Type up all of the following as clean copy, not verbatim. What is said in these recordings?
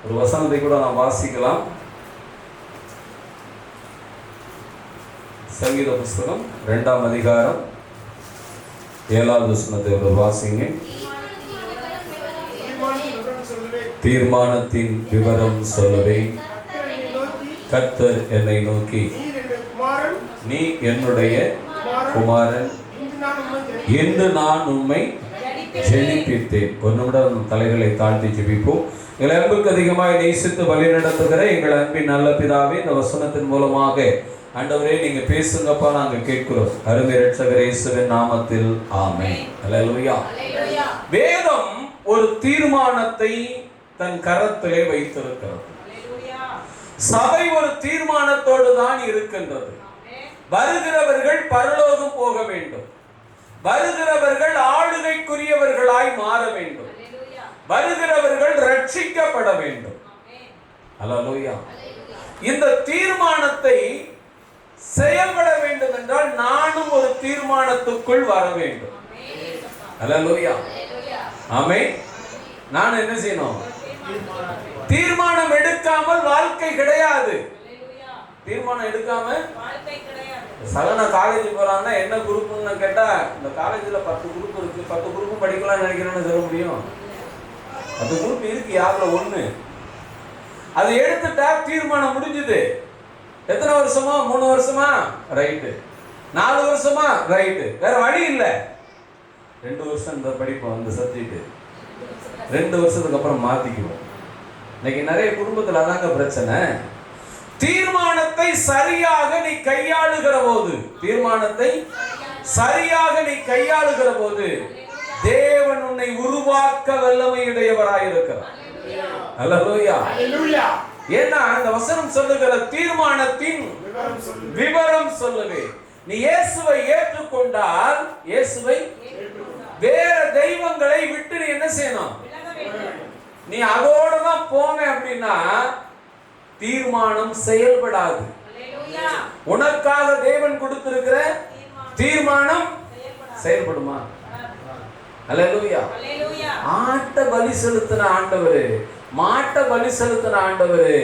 ஒரு வசனத்தை கூட நாம் வாசிக்கலாம். சங்கீத புஸ்தகம் 2ஆம் அதிகாரம் 7வது வசனத்தை ஒரு வாசிங்க. தீர்மானத்தின் விவரம் சொல்லுவேன், கர்த்தர் என்னை நோக்கி, நீ என்னுடைய குமாரன் என்று நான் உம்மை ஜெனிப்பித்தேன். ஒரு நிமிடம் தலைகளை தாழ்த்தி ஜெபிப்போம். எங்கள் அன்புக்கு அதிகமாக நேசித்து வழி நடத்துகிற எங்கள் அன்பின் நல்ல பிதாவே, இந்த வசனத்தின் மூலமாக ஆண்டவரே நீங்க பேசுங்கப்பா, நாங்கள் கேட்கிறோம். அருமை இரட்சகர் இயேசுவின் நாமத்தில் ஆமென். அல்லேலூயா. வேதம் ஒரு தீர்மானத்தை தன் கரத்திலே வைத்திருக்கிறது. சபை ஒரு தீர்மானத்தோடு தான் இருக்கின்றது. வருகிறவர்கள் பரலோகம் போக வேண்டும், வருகிறவர்கள் ஆளுகைக்குரியவர்களாய் மாற வேண்டும், வருகிறவர்கள் ரட்சிக்கப்பட வேண்டும். அல்லேலூயா. இந்த தீர்மானத்தை செயல்பட வேண்டும் என்றால் நானும் ஒரு தீர்மானத்துக்குள் வர வேண்டும். அல்லேலூயா. ஆமென். நான் என்ன செய்யணும்? தீர்மானம் எடுக்காமல் வாழ்க்கை கிடையாது. தீர்மானம் எடுக்காம சகன காலேஜ் போறான்னா என்ன குரூப்னு கேட்டா, இந்த காலேஜ்ல 10 குரூப் இருக்கு, 10 குரூப் படிக்கலாம் நினைக்கிறேன்னு சொல்ல முடியும்? 10 குரூப் இருக்கு, யாருல ஒண்ணு. அது எடுத்துட்டா தீர்மானம் முடிஞ்சது. எத்தனை வருஷமா? 3 வருஷமா? ரைட்டு. 4 வருஷமா? ரைட்டு. வேற வழி இல்லை. 2 வருஷம் இந்த படிப்போம், இந்த சப்ஜெக்ட் 2 வருஷத்துக்கு அப்புறம் மாத்திக்குவோம். இன்னைக்கு நிறைய குடும்பத்தில் அதாங்க பிரச்சனை. தீர்மானத்தை சரியாக நீ கையாளுகிற போது, தீர்மானத்தை சரியாக நீ கையாளுகிற போது தேவன் உன்னை உருவாக்க வல்லமையுடையவராயிருக்கிறார். அல்லேலூயா. ஏன்னா இந்த வசனம் சொல்லுகிற தீர்மானத்தின் விவரம் சொல்லுவே. நீ இயேசுவை ஏற்றுக்கொண்டால், இயேசுவை வேற தெய்வங்களை விட்டு நீ என்ன செய்யணும்? நீ அதோட தான் போன அப்படின்னா தீர்மானம் செயல்படாது. உனக்காக தேவன் கொடுத்திருக்கிற தீர்மானம் செயல்படுமா? அல்லேலூயா. ஆட்ட பலி செலுத்தின ஆண்டவரு, மாட்ட பலி செலுத்தின ஆண்டவரு,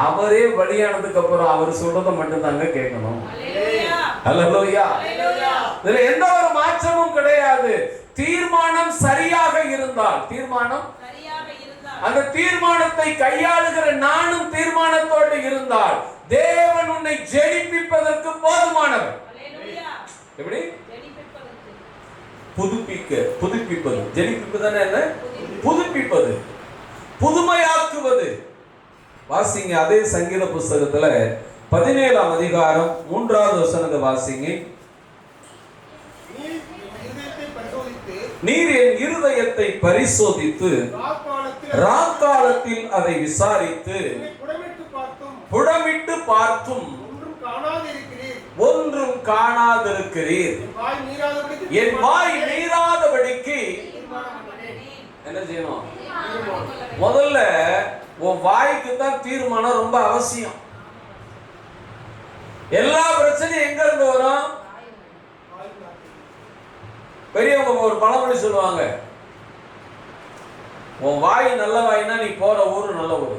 அவரே பலியானதுக்கு அப்புறம் அவர் சொல்றத மட்டும் தாங்க கேட்கணும். அல்லேலூயா. இதுல எந்த ஒரு மாற்றமும் கிடையாது. தீர்மானம் சரியாக இருந்தால், தீர்மானம் அந்த தீர்மானத்தை கையாளுகிற நானும் தீர்மானத்தோடு இருந்தால் தேவன் உன்னை ஜெயிப்பிப்பதற்கு போதுமானவர். எப்படி? புதுப்பிப்பது. ஜெயிப்பிப்பது என்ன? புதுப்பிப்பது, புதுமையாக்குவது. வாசிங்க அதே சங்கீத புஸ்தகத்துல 17ஆம் அதிகாரம் 3வது வசனத்தை வாசிங்க. நீர் என் இருதயத்தை பரிசோதித்து ராக்காலத்தில் அதை விசாரித்து புடமிட்டு பார்த்தும் ஒன்றும் காணாதிருக்கிறீர். என் வாய் மீறாதபடிக்கு என்ன செய்யணும்? முதல்ல உன் வாய்க்கு தான் தீர்மானம் ரொம்ப அவசியம். எல்லா பிரச்சனையும் எங்க இருந்து வரும்? பெரியவங்க ஒரு பழமொழி சொல்லுவாங்க, உன் வாய் நல்ல வாய்னா நீ போற ஊரு நல்ல ஊரு.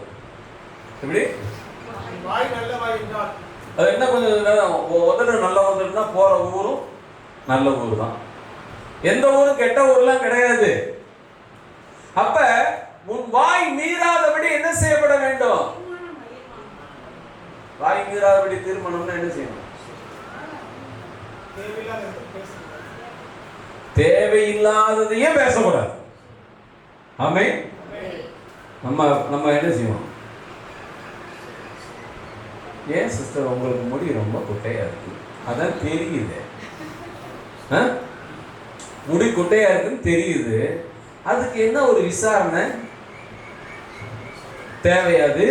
எப்படி? அது என்ன கொஞ்சம் உதடு நல்ல உதடுனா போற ஊரும் நல்ல ஊர் தான். எந்த ஊரும் கெட்ட ஊர்லாம் கிடையாது. அப்ப உன் வாய் மீறாதபடி என்ன செய்யப்பட வேண்டும்? வாய் மீறாதபடி தீர்மானம்னா என்ன செய்யணும்? தேவையில்லாததையே பேசக்கூடாது. ஆமென். நம்ம என்ன செய்வோம்? ஏன் சிஸ்டர் உங்களுக்கு முடி ரொம்ப குட்டையா இருக்கு? அதான் தெரியுது, முடி குட்டையா இருக்குன்னு தெரியுது. அதுக்கு என்ன ஒரு விசாரணை தேவையாது?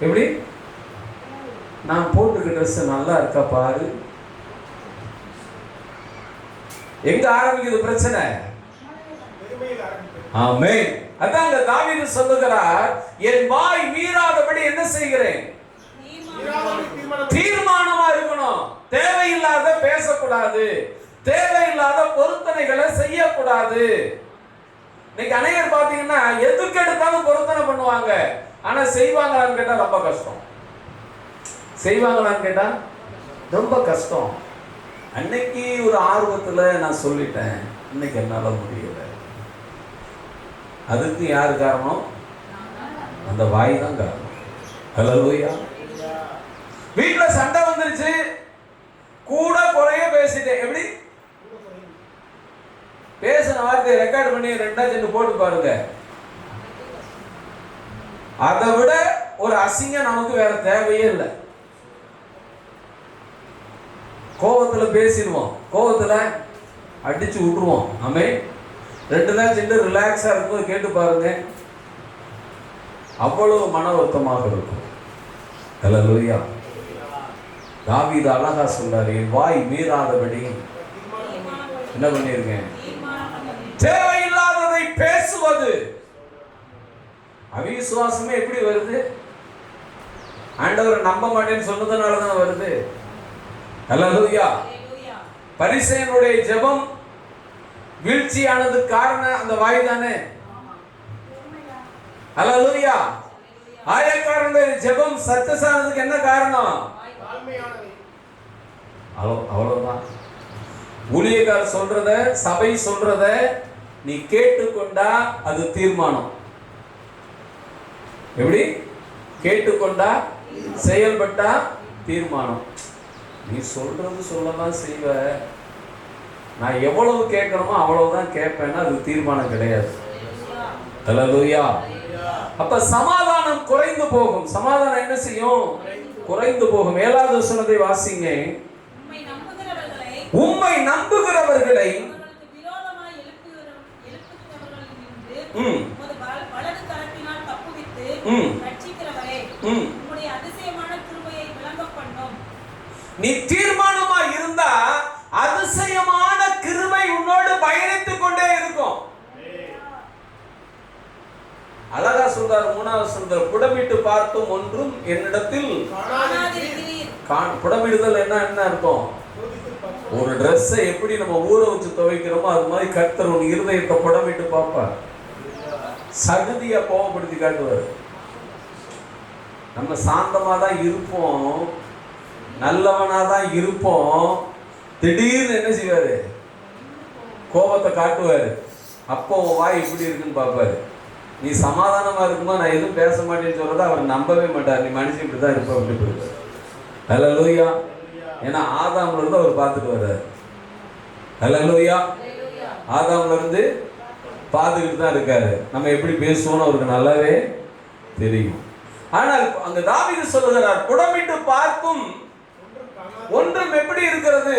எப்படி? நான் போட்டுக்க ட்ரெஸ் நல்லா இருக்கா பாரு. எங்க ஆரம்பிக்குது பிரச்சனை? ஆமென். அதாங்க தாவீது சொல்லுகிறார், என் வாய் மீறாதபடி என்ன செய்கிறேன்? தீர்மானமா இருக்கணும். தேவையில்லாத பேசக்கூடாது, தேவையில்லாத பொருத்தனைகளை செய்யக்கூடாது. இன்னைக்கு அநேகர் பாத்தீங்கன்னா எதுக்கு எடுத்தாலும் பண்ணுவாங்க. ஆனா செய்வாங்களான்னு கேட்டா ரொம்ப கஷ்டம். செய்வாங்களான்னு கேட்டா ரொம்ப கஷ்டம். அன்னைக்கு ஒரு ஆர்வத்துல நான் சொல்லிட்டேன், இன்னைக்கு என்னால முடியல. அதுக்கு யாரு காரணம்? அந்த வாய் தான் காரணம். ஹல்லேலூயா. வீட்டுல சண்டை வந்துருச்சு, கூட குறைய பேசிட்டேன். எப்படி பேசின வார்த்தையை ரெக்கார்ட் பண்ணி 2 போட்டு பாருங்க. அதை விட ஒரு அசிங்கம் நமக்கு வேற தேவையே இல்லை. கோபத்துல பேசிடுவோம், கோபத்துல அடிச்சு விட்டுருவோம். ஆமே 2 ரிலாக்ஸா இருக்கும். கேட்டு பாருங்க, அவ்வளவு மன வருத்தமாக இருக்கும். ஹல்லேலூயா. தாவீது அழகா சொல்றாரு, என் வாய் மீறாதபடி என்ன பண்ணிருக்கேன்? தேவையில்லாததை பேசுவது. அவிசுவாசமே எப்படி வருது? ஆண்டவரை நம்ப மாட்டேன்னு சொன்னதுனால தான் வருது. ஹல்லேலூயா. பரிசேயனுடைய ஜெபம் வீழ்ச்சியானது காரணம் அந்த வாய் தானே. ஹல்லேலூயா. ஆயக்காரனுடைய ஜெபம் சக்சஸ் ஆனதுக்கு என்ன காரணம்? அவ்வளவுதான். ஊழியக்காரர் சொல்றத, சபை சொல்றத நீ கேட்டுக்கொண்டா அது தீர்மானம். எப்படி? கேட்டுக்கொண்டா செயல்பட்டா தீர்மானம். நீ சொல்றது சொல்லலாம் செய்வ, நான் எவ்வளவு கேட்கணுமோ அவ்வளவுதான் கேட்பேன்னா அது தீர்மானம் கிடையாது. ஹல்லேலூயா. அப்ப சமாதானம் குறைந்து போகும். சமாதானம் என்ன செய்யும்? குறைந்து போகும். 7வது வசனத்தை வாசிங்க. உம்மை நம்புகிறவர்களை நீ தீர்மானமா இருந்தா அதிசயமான கிருபை உன்னோடு பயணித்துக் கொண்டே இருக்கும். அழகா சொல்றாரு 3வது வசனத்துல, புடமிட்டு பார்த்தும் ஒன்றும் என்னிடத்தில் புடமிடுதல் என்ன அர்த்தம்? ஒரு ட்ரெஸ்ஸை எப்படி நம்ம ஊற வச்சு துவைக்கிறோமோ அது மாதிரி கர்த்தர் உன் இருதயத்தை புடமிட்டு பார்ப்பார். சகதியா கோபப்படுத்தி காட்டுவார். நம்ம சாந்தமா தான் இருப்போம், நல்லவனா தான் இருப்போம். திடீர்னு என்ன செய்வாரு? கோபத்தை காட்டுவாரு. அப்போ வாய் இப்படி இருக்குன்னு பார்ப்பாரு. நீ சமாதானமா இருக்கும்போது நான் எதுவும் பேச மாட்டேன்னு சொல்றத அவர் நம்பவே மாட்டார். நீ மனுஷன் இப்படிதான் இருப்ப அப்படி போயிருப்பாரு. ஹல்லேலூயா. ஏன்னா ஆதாம்ல இருந்து அவர் பார்த்துட்டு வர்றாரு. ஹல்லேலூயா. ஆதாம்ல இருந்து பார்த்துக்கிட்டு தான் இருக்காரு. நம்ம எப்படி பேசுவோம்னு அவருக்கு நல்லாவே தெரியும். ஆனால் அங்க தாவீது சொல்லுகிறார், புடமிட்டு பார்க்கும் ஒன்றும் எப்படி இருக்கிறது?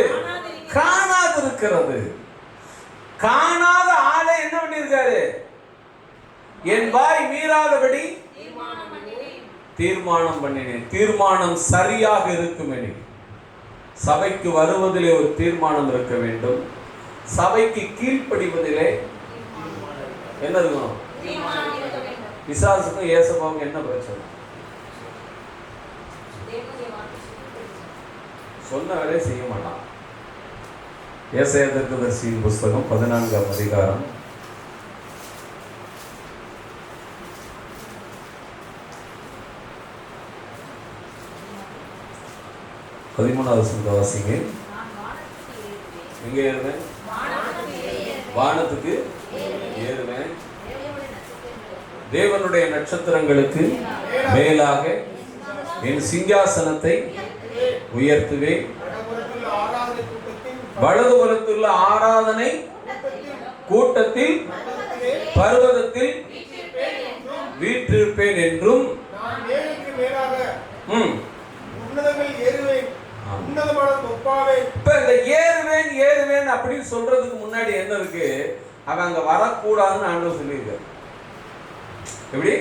காணாது இருக்கிறது. காணாத ஆளை என்ன பண்ணிருக்காரு? என் வாய் மீறாதபடி தீர்மானம் பண்ணினேன். தீர்மானம் சரியாக இருக்கும். சபைக்கு வருவதிலே ஒரு தீர்மானம் இருக்க வேண்டும். சபைக்கு கீழ்ப்படிவதிலே என்ன இருக்கணும்? பிசாசுக்கும் ஏசப்பாவுக்கும் என்ன பிரச்சனை? சொன்ன வேலையை செய்ய மாட்டான். ஏசாயா தீர்க்கதரிசியின் புஸ்தகம் 14ஆம் அதிகாரம் 13வது வசனத்தை வாசிங்க. எங்க ஏறுவேன்? வானத்துக்கு ஏறுவேன். தேவனுடைய நட்சத்திரங்களுக்கு மேலாக என் சிங்காசனத்தை உயர்த்துவேன். வலதுபுறத்துள்ள ஆராதனை கூட்டத்தில் பர்வதத்தில் வீற்றிருப்பேன் என்றும் ஏறுவேன் ஏறுவேன் அப்படின்னு சொல்றதுக்கு முன்னாடி என்ன இருக்கு? அவன் அங்க வரக்கூடாதுன்னு ஆண்டவர் சொல்லியிருக்காரு. எப்படி?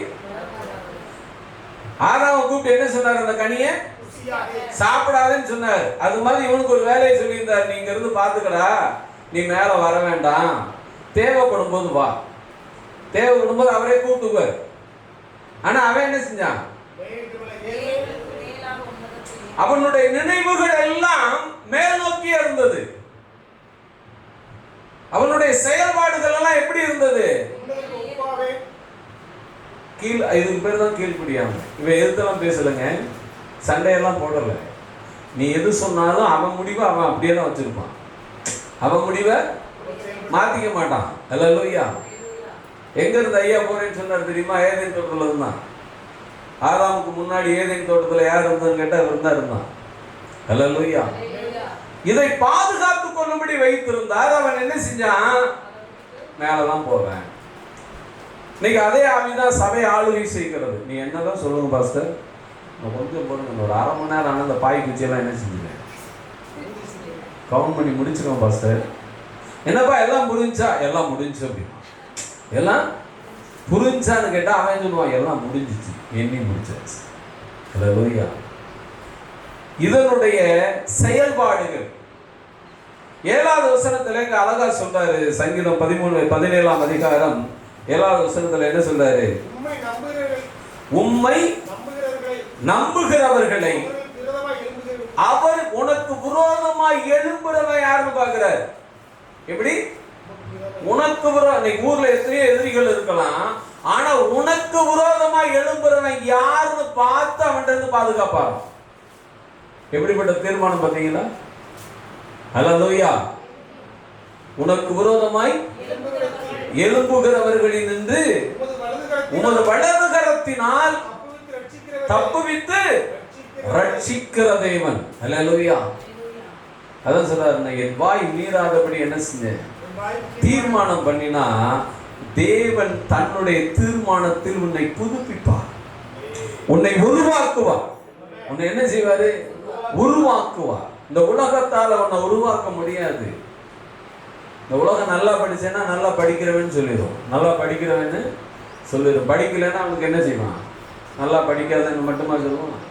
ஆதாம கூப்பிட்டு என்ன சொன்னார்? அந்த கனியை சாப்பிடாதுன்னு சொன்னார். அது மாதிரி இவனுக்கு ஒரு வேலையை சொல்லியிருந்தார். நீங்க இருந்து பாத்துக்கடா, நீ மேல வர வேண்டாம், தேவைப்படும் போது வா. தேவைப்படும் போது அவரே கூப்பிட்டுவார். ஆனா அவன் என்ன செஞ்சான்? அவனுடைய நினைவுகள் எல்லாம் மேல் நோக்கி இருந்தது. அவனுடைய செயல்பாடுகள் எல்லாம் எப்படி இருந்தது? இதுக்கு பேர் தான் கீழ்ப்படியாமை. இவன் எதுக்கெல்லாம் பேசலைங்க, சண்டையெல்லாம் போடலை. நீ எது சொன்னாலும் அவன் முடிவை அவன் அப்படியே தான் வச்சிருப்பான். அவன் முடிவை மாற்றிக்க மாட்டான். அல்லேலூயா. எங்க இருந்து ஐயா போறேன்னு சொன்னார் தெரியுமா? ஏதேன் தோட்டத்துல இருந்தான். ஆதாமுக்கு முன்னாடி ஏதேன் தோட்டத்துல யார் இருந்தான்னு கேட்டா இவர் தான் இருந்தான். அல்லேலூயா. இதை பாதுகாத்து கொள்ளும்படி வைத்திருந்தார். அவன் என்ன செஞ்சான்? மேலதான் போவேன். இன்னைக்கு அதே ஆவிதான் சபை ஆளுகை செய்கிறது. நீ என்னதான் சொல்லுங்க பாஸ்டர், கொஞ்சம் போடுங்க, ஒரு அரை மணி நேரம் ஆனால் அந்த பாய் குச்சியெல்லாம் என்ன செஞ்சுருவேன், கவுண்ட் பண்ணி முடிச்சிருவோம் பாஸ்டர். என்னப்பா எல்லாம் முடிஞ்சா? எல்லாம் முடிஞ்சு அப்படின்னா. எல்லாம் புரிஞ்சான்னு கேட்டா அவன் சொல்லுவான் எல்லாம் முடிஞ்சிச்சு, எண்ணி முடிச்சாச்சு. அல்லேலூயா. இதனுடைய செயல்பாடுகள் 7வது வசனத்துல இங்க அழகா சொல்றாரு. சங்கீதம் 17ஆம் அதிகாரம் 7வது வசனத்துல என்ன சொல்றாரு? உம்மை நம்புகிறவர்களை அவர் உனக்கு விரோதமாய் எழும்புறவன் யாருன்னு பாக்குறாரு. எப்படி? உனக்கு விரோதம். ஊர்ல எத்தனையோ எதிரிகள் இருக்கலாம், ஆனா உனக்கு விரோதமாய் எழும்புறவன் யாருன்னு பார்த்து அவன்கிட்ட இருந்து பாதுகாப்பாரு. எப்படிப்பட்ட தீர்மானம் பார்த்தீங்களா? அல்லேலூயா. உனக்கு விரோதமாய் எழும்புகிறவர்களில் நின்று உமது வலது கரத்தினால் தப்புவித்து ரட்சிக்கிற தேவன். அல்லேலூயா. அதான் சொல்றாரு, என் வாய் மீறாதபடி என்ன செஞ்சேன்? தீர்மானம் பண்ணினா தேவன் தன்னுடைய தீர்மானத்தில் உன்னை புதுப்பிப்பார், உன்னை உருவாக்குவார். உன்னை என்ன செய்வாரு? உருவாக்குவார். இந்த உலகத்தால உன்னை உருவாக்க முடியாது. இந்த உலகம் நல்லா படிச்சேன்னா நல்லா படிக்கிறவன் சொல்லிடும், நல்லா படிக்கிறவன்னு சொல்லிடும். படிக்கலைன்னா அவனுக்கு என்ன செய்வான்? நல்லா படிக்காதன்னு மட்டுமா சொல்லுவான்?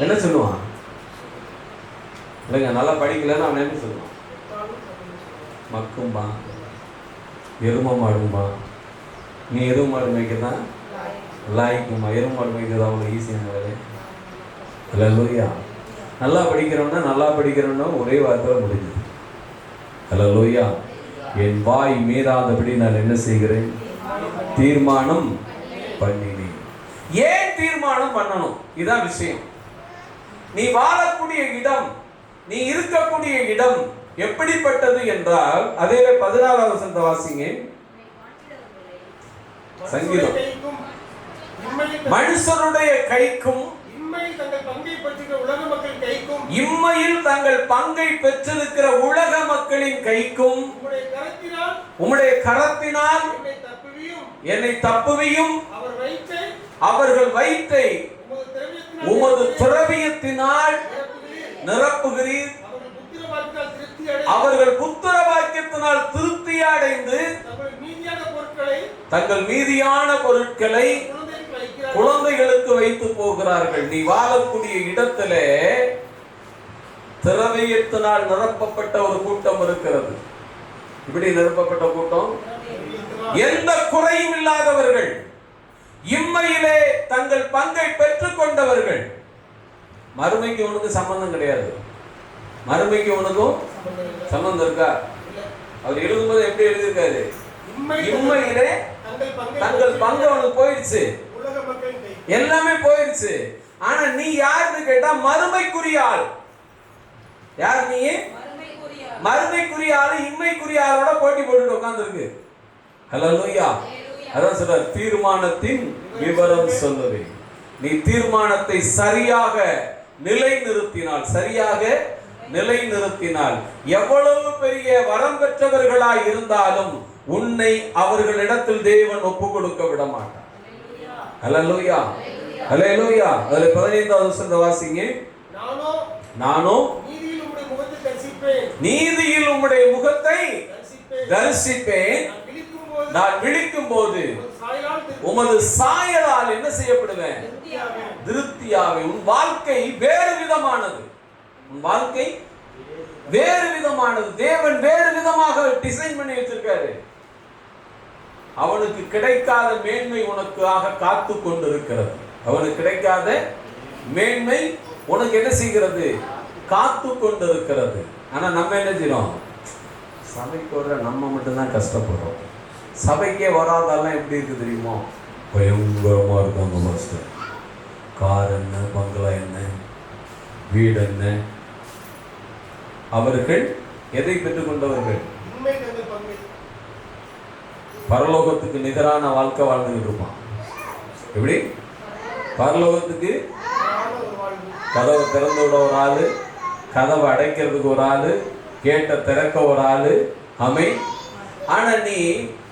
என்ன சொல்லுவான்? இல்லைங்க, நல்லா படிக்கலைன்னா அவன் என்ன சொல்லுவான்? மக்கும்பா, எரும மாடும்பா. நீ எரும மாடு மேய்க்கதான் லாய்க்குமா? எரும மாடு மேய்க்கிறது அவ்வளோ ஈஸியான வேலை. அல்லேலூயா. நல்லா படிக்கிறவனா நல்லா படிக்கிறவனா ஒரே வார்த்தையில் முடிஞ்சது. அல்லேலூயா. என் வாய் மீறாதபடி நான் என்ன செய்கிறேன்? தீர்மானம் பண்ணினேன். ஏன் தீர்மானம் பண்ணணும்? இதான் விஷயம். நீ வாழக்கூடிய இடம், நீ இருக்கக்கூடிய இடம் எப்படிப்பட்டது என்றால், அதே 14வது வசனத்தை வாசிங்க. சங்கீதம். மனுஷருடைய கைக்கும் இம்மையில் தங்கள் பங்கை பெற்றிருக்கிற உலக மக்களின் கைக்கும் உம்முடைய கரத்தினால் என்னை தப்புவியும், அவர்கள் வயிற்றை உமது திரவியத்தினால் நிரப்புகிறீர், அவர்கள் புத்திர வாக்கியத்தினால் திருப்தி அடைந்து தங்கள் மீதியான பொருட்களை குழந்தைகளுக்கு வைத்து போகிறார்கள். நீ வாழக்கூடிய இடத்துல திரவியத்தினால் நிரப்பப்பட்ட ஒரு கூட்டம் இருக்கிறது. இப்படி நிரப்பப்பட்ட கூட்டம், எந்த குறையும் இல்லாதவர்கள், இம்மையிலே தங்கள் பங்கை பெற்றுக் கொண்டவர்கள். மறுமைக்கு உனக்கு சம்பந்தம் கிடையாது. மறுமைக்கு உனக்கும் சம்பந்தம் இருக்கா? அவர் எழுதும்போது எப்படி எழுதியிருக்காரு? இம்மையிலே தங்கள் பங்கு அவனுக்கு போயிடுச்சு, எல்லாமே போயிடுச்சு. ஆனா நீ யாருன்னு கேட்டா மறுமைக்குரிய ஆள். யார் நீ? மறுமைக்குரிய ஆளு இம்மைக்குரிய ஆளோட போட்டி போட்டு உட்கார்ந்து இருக்கு. அல்லேலூயா. அதான் சொல்ற, தீர்மானத்தின் விவரம் சொல்லுவேன். நீ தீர்மானத்தை சரியாக நிலைநிறுத்தினால், சரியாக நிலைநிறுத்தினால், எவ்வளவு பெரிய வரம் பெற்றவர்களாய் இருந்தாலும் உன்னை அவர்களிடத்தில் தேவன் ஒப்பு கொடுக்க விட மாட்டார். அல்லேலூயா. அல்லேலூயா. அதுல 15வது வசனத்தை வாசிங்க. நானோ நீதியில் உம்முடைய முகத்தை தரிசிப்பேன், நான் விழிக்கும் போது உமது சாயலால் என்ன செய்யப்படுவேன்? திருப்தியாவே. உன் வாழ்க்கை வேறு விதமானது. உன் வாழ்க்கை வேறு விதமானது. தேவன் வேறு விதமாக டிசைன் பண்ணி வச்சிருக்காரு. அவனுக்கு கிடைக்காத மேன்மை உனக்காக காத்து கொண்டிருக்கிறது. அவனுக்கு கிடைக்காத மேன்மை உனக்கு என்ன செய்கிறது? காத்து கொண்டிருக்கிறது. ஆனா நம்ம என்ன செய்யறோம்? சபைக்கு வர நம்ம மட்டும்தான் கஷ்டப்படுறோம். சபைக்கே வராதெல்லாம் எப்படி இருக்கு தெரியுமா? பயங்கரமாக இருக்காங்க பாஸ்டர். கார் என்ன, பங்களா என்ன, வீடு என்ன. அவர்கள் எதை பெற்றுக்கொண்டவர்கள்? பரலோகத்துக்கு நிகரான வாழ்க்கை வாழ்ந்துகிட்டு இருப்பான். எப்படி? பரலோகத்துக்கு கதவை திறந்து விட ஒரு ஆளு, கதவை அடைக்கிறதுக்கு ஒரு ஆளு, கேட்டை திறக்க ஒரு ஆளு. அமை. ஆனா நீ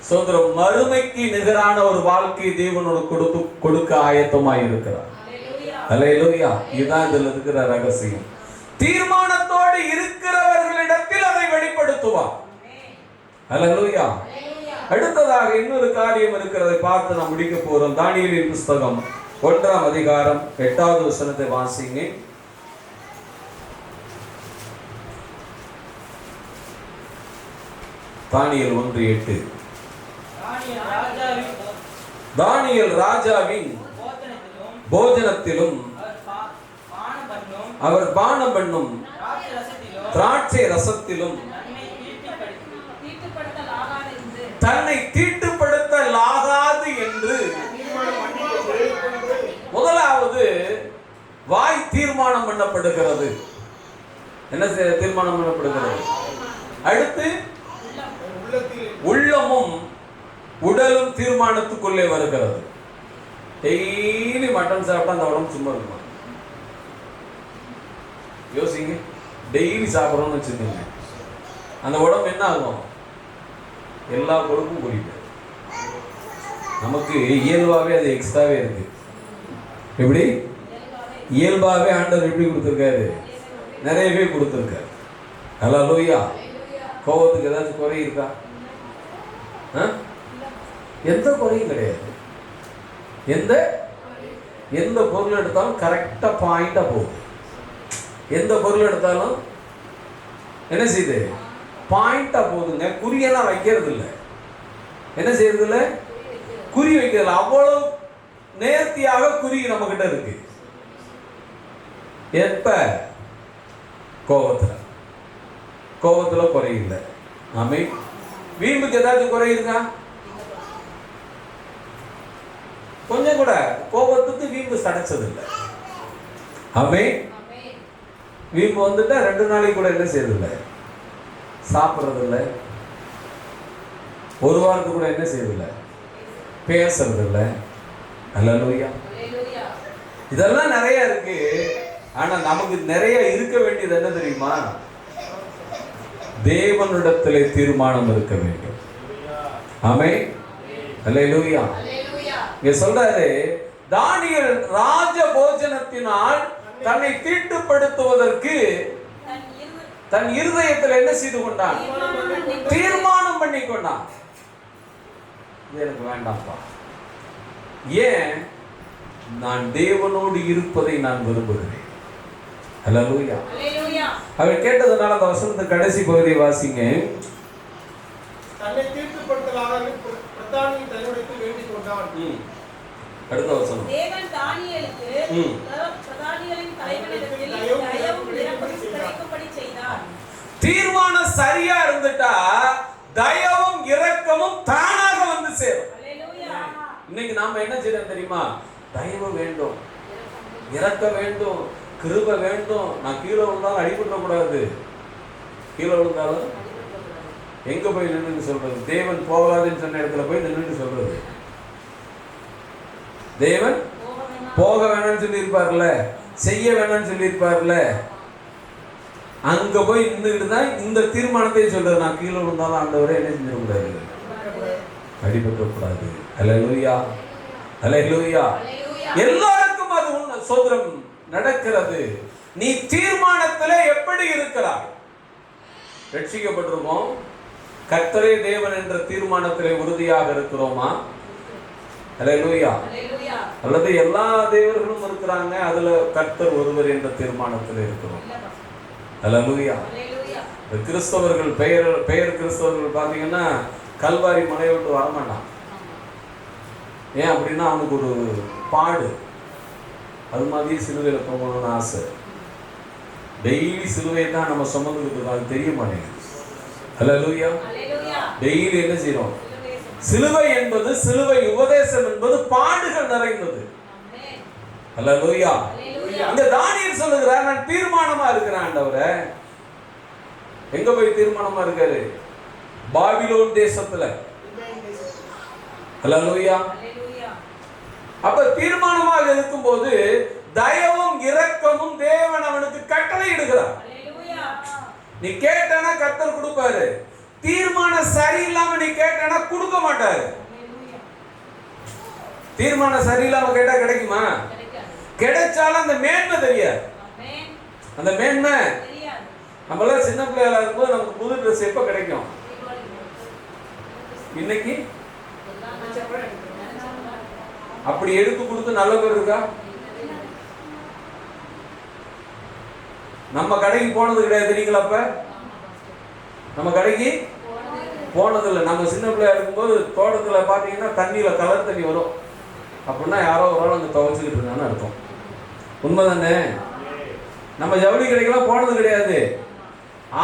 சொல்ற மறுமைக்கு நிகரான ஒரு வாழ்க்கை தேவனோட கொடுக்க ஆயத்தமாய் இருக்கிறார். அல்லேலூயா. இதுதான் இதுல இருக்கிற ரகசியம். தீர்மானத்தோடு இருக்கிறவர்களிடத்தில் அதை வெளிப்படுத்துவார். அல்லேலூயா. அடுத்ததாக இன்னொரு காரியம் இருக்கிறதை பார்த்து நாம் முடிக்க போறோம். தானியேலின் புஸ்தகம் 1ஆம் அதிகாரம் 8வது வசனத்தை வாசிங்க. தானியேல் 1:8. தானியேல் ராஜாவின் போஜனத்திலும் அவர் பானம் பண்ணும் திராட்சை ரசத்திலும் தன்னை தீட்டுப்படுத்தலாகாது என்று முதலாவது வாய் தீர்மானம் பண்ணப்படுகிறது. என்ன தீர்மானம் பண்ணப்படுகிறது? அடுத்து உள்ளமும் உடலும் தீர்மானத்துக்குள்ளே வருகிறது. டெய்லி மட்டன் சாப்பிட்டா அந்த உடம்பு சும்மா இருக்குமா? யோசிங்க. டெய்லி சாப்பிட்றோம்னு வச்சுக்கோங்க, அந்த உடம்பு என்ன ஆகும்? எல்லா கொழுப்பும் குடிக்கும். நமக்கு இயல்பாகவே அது எக்ஸ்ட்ராவே இருக்கு. எப்படி? இயல்பாகவே ஆண்டவர் எப்படி கொடுத்துருக்காரு? நிறையவே கொடுத்துருக்காரு. அல்லேலூயா. கோபத்துக்கு ஏதாச்சும் குறை இருக்கா? எந்த குறையும் கிடையாது. எந்த பொருள் எடுத்தாலும் கரெக்டா பாயிண்டா போகுது. எந்த பொருள் எடுத்தாலும் என்ன செய்யுது? பாயிண்டா போகுதுங்க. குறியெல்லாம் வைக்கிறது இல்லை. என்ன செய்யறது இல்லை? குறி வைக்கிறது. அவ்வளவு நேர்த்தியாக குறி நம்ம கிட்ட இருக்கு. எப்ப? கோபத்துல குறை இல்லை. ஆமே. வீம்புக்கு ஏதாச்சும் குறை இருக்கா? கொஞ்சம் கூட கோபத்துக்கு வீம்பு சடைச்சது இல்லை. ஆமே. வீம்பு வந்துட்டா 2 நாளைக்கு கூட என்ன செய்யறது இல்லை? சாப்பிட்றது இல்லை. ஒரு வாரத்துக்கு கூட என்ன செய்யறது இல்லை? பேசுறது இல்லை. அல்லேலூயா. இதெல்லாம் நிறைய இருக்கு. ஆனா நமக்கு நிறைய இருக்க வேண்டியது என்ன தெரியுமா? தேவனிடத்திலே தீர்மானம் இருக்க வேண்டும். ஆமென். அல்லேலூயா. இங்க சொல்றாரு, தானியேல் ராஜ போஜனத்தினால் தன்னை தீட்டுப்படுத்துவதற்கு தன் இருதயத்தில் என்ன செய்து கொண்டான்? தீர்மானம் பண்ணி கொண்டான். இது எனக்கு வேண்டாம்ப்பா. ஏன்? நான் தேவனோடு இருப்பதை நான் விரும்புகிறேன். அல்லேலூயா. அவர் கேட்டதுனால அந்த வசனத்தின் கடைசி பகுதியை வாசிங்க. தன்னை தீட்டுப்படுத்தலாக பிரதானியின் தலைவனுக்கு வேண்டிக் கொண்டான். அடுத்த வசனம். தேவன் தானியேலுக்கு பிரதானிகளின் தலைவனிடத்தில் தயவும் இரக்கமும் கிடைக்கும்படி செய்தார். தீர்மானம் சரியா இருந்துட்டா தயவும் இரக்கமும் தானாக வந்து சேரும். அல்லேலூயா. இன்னைக்கு நாம என்ன செய்யறோம் தெரியுமா? தயவு வேண்டும், இரக்கம் வேண்டும், கிருபை வேண்டும். நான் கீழே விழுந்தாலும் அடிபட கூடாது. கீழே விழுந்தாலும் எங்க போய் நின்று சொல்றது? தேவன் போகாதுன்னு சொன்ன இடத்துல போய் நின்று சொல்றது. தேவன் போக வேணும்னு சொல்லியிருப்பார்ல, செய்ய வேணும்னு சொல்லியிருப்பார்ல, அங்க போய் நின்றுகிட்டு தான் இந்த தீர்மானத்தை சொல்றது. நான் கீழே விழுந்தாலும் ஆண்டவரே என்ன செஞ்சிடக்கூடாது? அடிபட்டக்கூடாது. அல்லேலூயா. அல்லேலூயா. எல்லாருக்கும் அது உண்மை சோதரம் நடக்கிறது. நீ தீர்மானத்திலே எப்படி இருக்கிறாய்? ரட்சிக்கப்பட்டிருக்கோம், கர்த்தரே தேவன் என்ற தீர்மானத்திலே உறுதியாக இருக்கிறோமா? அல்லேலூயா. அல்லது எல்லா தேவர்களும் இருக்கிறாங்க, அதுல கர்த்தர் ஒருவர் என்ற தீர்மானத்தில் இருக்கிறோம். அல்லேலூயா. கிறிஸ்தவர்கள் பெயர் கிறிஸ்தவர்கள் பார்த்தீங்கன்னா கல்வாரி மலையை விட்டு வரமாட்டான். ஏன் அப்படின்னா அவனுக்கு ஒரு பாடு. அது மாதிரி சிலுவையில் போகணும்னு ஆசை. டெய்லி சிலுவையை தான் நம்ம சுமந்துக்கிட்டு இருக்கோம், அது தெரிய மாட்டேங்குது. அல்லேலூயா. டெய்லி என்ன செய்யறோம்? சிலுவை என்பது, சிலுவை உபதேசம் என்பது பாடுகள் நிறைந்தது. அல்லேலூயா. இந்த தானியேல் சொல்லுகிறார், நான் தீர்மானமா இருக்கிறேன் ஆண்டவரே. எங்க போய் தீர்மானமா இருக்காரு? பாபிலோன் தேசத்துல. அல்லேலூயா. அப்ப தீர்மானமாக இருக்கும்போது தயவும் இரக்கமும் தேவன் அவனுக்கு கட்டளை இடுகிறார். நீ கேட்டனா கர்த்தர் கொடுப்பாரு. தீர்மானம் சரியில்லாம நீ கேட்டனா கொடுக்க மாட்டாரு. தீர்மானம் சரியில்லாம கேட்டா கிடைக்குமா? கிடைச்சாலும் அந்த மேன்மை தெரியாது. அந்த மேன்மை நம்மள சின்ன பிள்ளைகளா இருக்கும்போது நமக்கு புது ட்ரெஸ் எப்ப கிடைக்கும்? இன்னைக்கு அப்படி எடுத்து கொடுத்து நல்ல பேர் இருக்கா? நம்ம கடைக்கு போனது கிடையாது தெரியுங்களா? அப்ப நம்ம கடைக்கு போனதில்லை. நம்ம சின்ன பிள்ளையா இருக்கும்போது தோட்டத்துல பாத்தீங்கன்னா தண்ணியில கலர் தண்ணி வரும். அப்படின்னா யாரோ ஒரு ஆள் அங்க துவைச்சுக்கிட்டு இருக்கான்னு அர்த்தம். உண்மைதானே? நம்ம ஜவுளி கடைக்கெல்லாம் போனது கிடையாது.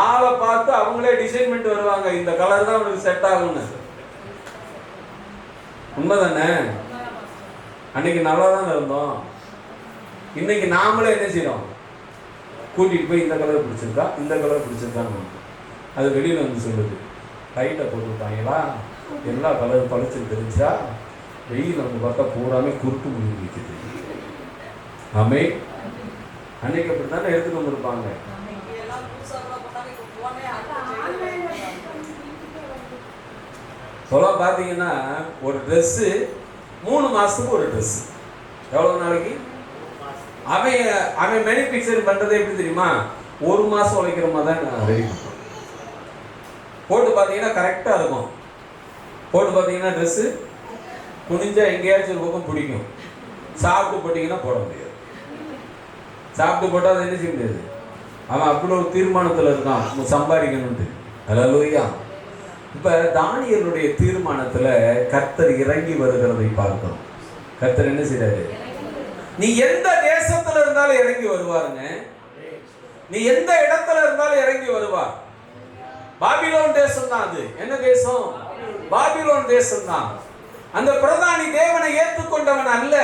ஆளை பார்த்து அவங்களே டிசைன் பண்ணிட்டு வருவாங்க, இந்த கலர் தான் அவனுக்கு செட் ஆகும்னு. உண்மைதானே? அன்னைக்கு நல்லா தான் இருந்தோம். இன்னைக்கு நாமளே என்ன செய்யறோம்? கூட்டிட்டு போய் இந்த கலர் பிடிச்சிருக்கா, இந்த கலர் பிடிச்சிருக்கான்னு அது வெளியில வந்து சொல்லுது. லைட்டை போட்டுவிட்டாங்களா, எல்லா கலர் பழிச்சு தெரிஞ்சா வெயில் வந்து பார்த்தா பூராமே குறுக்கு முடி வைக்குது. ஆமே. அன்னைக்கு அப்படித்தானே எடுத்துட்டு வந்திருப்பாங்க. சொல்ல பார்த்தீங்கன்னா ஒரு ட்ரெஸ்ஸு 3 மாசத்துக்கு ஒரு ட்ரெஸ். எவ்வளவு நாளைக்கு? அவன் மேனுஃபேக்சரிங் பண்றது எப்படி தெரியுமா? 1 மாசம் உழைக்கிற மாதிரி தான் ரெடி பண்ணுறோம். போட்டு பார்த்தீங்கன்னா கரெக்டாக இருக்கும். போட்டு பார்த்தீங்கன்னா ட்ரெஸ்ஸு குனிஞ்சா எங்கேயாச்சும் ஒரு பக்கம் பிடிக்கும். சாப்பிட்டு போட்டிங்கன்னா போட முடியாது. சாப்பிட்டு போட்டால் அதை என்ன செய்ய முடியாது. அவன் அப்படி ஒரு தீர்மானத்தில் இருக்கான் சம்பாதிக்கணும்ட்டு. அல்லேலூயா. இப்போ தானியேலுடைய தீர்மானத்தில் கர்த்தர் இறங்கி வருகிறதை பார்க்கிறோம். கர்த்தர் என்ன செய்றாரு? நீ எந்த தேசத்துல இருந்தாலும் இறங்கி வருவாருங்க. நீ எந்த இடத்துல இருந்தாலும் இறங்கி வருவார். பாபிலோன் தேசம் தான் அது. என்ன தேசம்? பாபிலோன் தேசம் தான். அந்த பிரதானி தேவனை ஏற்றுக்கொண்டவன் அல்ல.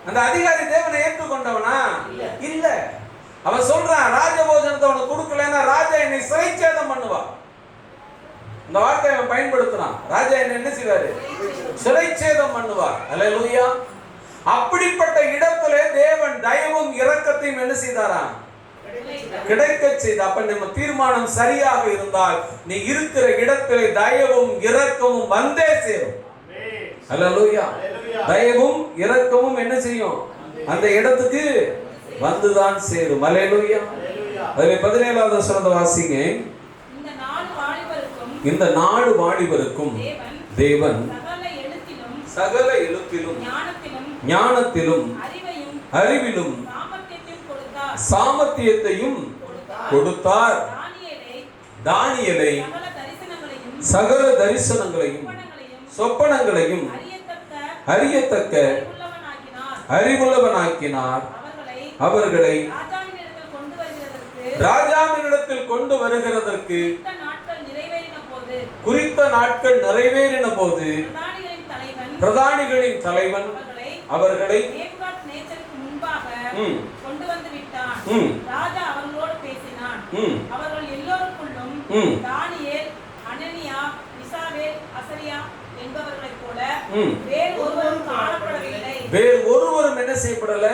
அந்த அதிகாரி தேவனை ஏற்றுக்கொண்டவனா இல்ல. அவன் சொல்றான், ராஜபோஜனத்தை அவனுக்கு கொடுக்கலன்னா ராஜா என்னை சிறைச்சேதம் பண்ணுவான். இந்த வார்த்தையை அவன் பயன்படுத்தினான். ராஜா என்ன செய்வாரு? சிறைச்சேதம் பண்ணுவார். அல்லேலூயா. அப்படிப்பட்ட இடத்துல தேவன் தயவும் இரக்கத்தையும் என்ன செய்தாராம்? கிடைக்க செய்த. அப்ப நம்ம தீர்மானம் சரியாக இருந்தால் நீ இருக்கிற இடத்திலே தயவும் இரக்கமும் வந்தே சேரும். அல்லேலூயா. தயவும் இரக்கமும் என்ன செய்யும்? அந்த இடத்துக்கு வந்துதான் சேரும். அல்லேலூயா. அதிலே 17வது வசனத்தை வாசிங்க. இந்த நாடு வாலிபருக்கும் தேவன் சகல எழுத்திலும் ஞானத்திலும் அறிவிலும் சாமர்த்தியத்தையும் கொடுத்தார். தானியேலை சகல தரிசனங்களையும் சொப்பனங்களையும் அறியத்தக்க அறிவுள்ளவனாக்கினார். அவர்களை ராஜாவினிடத்தில் கொண்டு வருகிறதற்கு குறித்த நாட்கள் நிறைவேறின போது பிரதானிகளின் தலைவன் அவர்களை கொண்டு வந்து விட்டான். ராஜா அவர்களோடு பேசினான். அவர்கள் எல்லோருக்குள்ளும் தானியேல், அனனியா, மிசாவேல், அசரியா என்பவர்களைப் போல வேறு ஒருவரும் காணப்படவில்லை. வேறு ஒருவரும் என்ன செய்யப்படல?